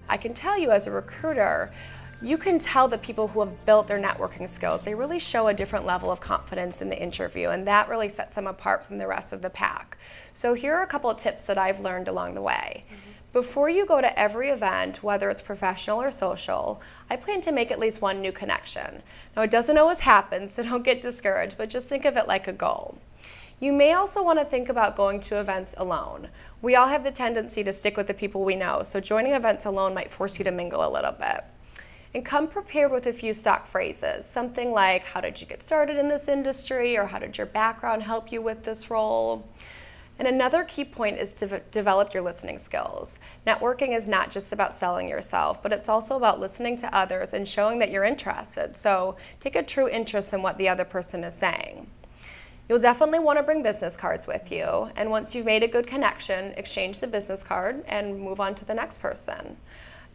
I can tell you as a recruiter, you can tell the people who have built their networking skills. They really show a different level of confidence in the interview, and that really sets them apart from the rest of the pack. So here are a couple of tips that I've learned along the way. Before you go to every event, whether it's professional or social, I plan to make at least one new connection. Now, it doesn't always happen, so don't get discouraged, but just think of it like a goal. You may also want to think about going to events alone. We all have the tendency to stick with the people we know, so joining events alone might force you to mingle a little bit. And come prepared with a few stock phrases, something like, how did you get started in this industry, or how did your background help you with this role? And another key point is to develop your listening skills. Networking is not just about selling yourself, but it's also about listening to others and showing that you're interested. So take a true interest in what the other person is saying. You'll definitely want to bring business cards with you, and once you've made a good connection, exchange the business card and move on to the next person.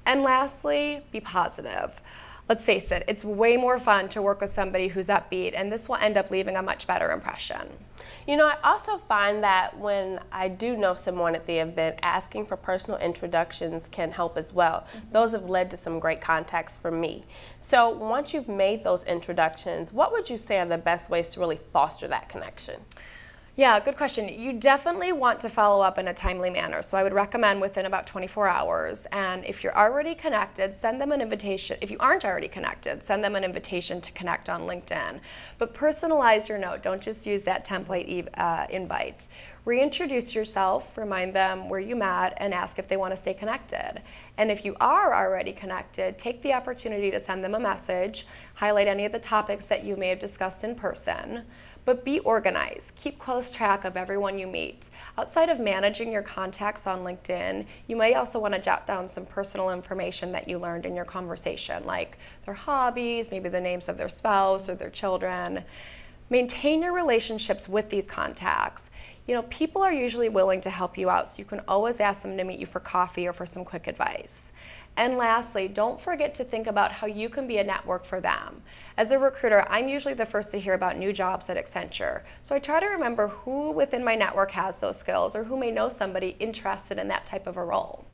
And lastly, be positive. Let's face it, it's way more fun to work with somebody who's upbeat, and this will end up leaving a much better impression. You know, I also find that when I do know someone at the event, asking for personal introductions can help as well. Those have led to some great contacts for me. So once you've made those introductions, what would you say are the best ways to really foster that connection? Yeah, good question. You definitely want to follow up in a timely manner, so I would recommend within about 24 hours. And if you're already connected, send them an invitation. If you aren't already connected, send them an invitation to connect on LinkedIn. But personalize your note. Don't just use that template invite. Reintroduce yourself, remind them where you met, and ask if they want to stay connected. And if you are already connected, take the opportunity to send them a message, highlight any of the topics that you may have discussed in person. But be organized. Keep close track of everyone you meet. Outside of managing your contacts on LinkedIn, you may also want to jot down some personal information that you learned in your conversation, like their hobbies, maybe the names of their spouse or their children. Maintain your relationships with these contacts. You know, people are usually willing to help you out, so you can always ask them to meet you for coffee or for some quick advice. And lastly, don't forget to think about how you can be a network for them. As a recruiter, I'm usually the first to hear about new jobs at Accenture, so I try to remember who within my network has those skills or who may know somebody interested in that type of a role.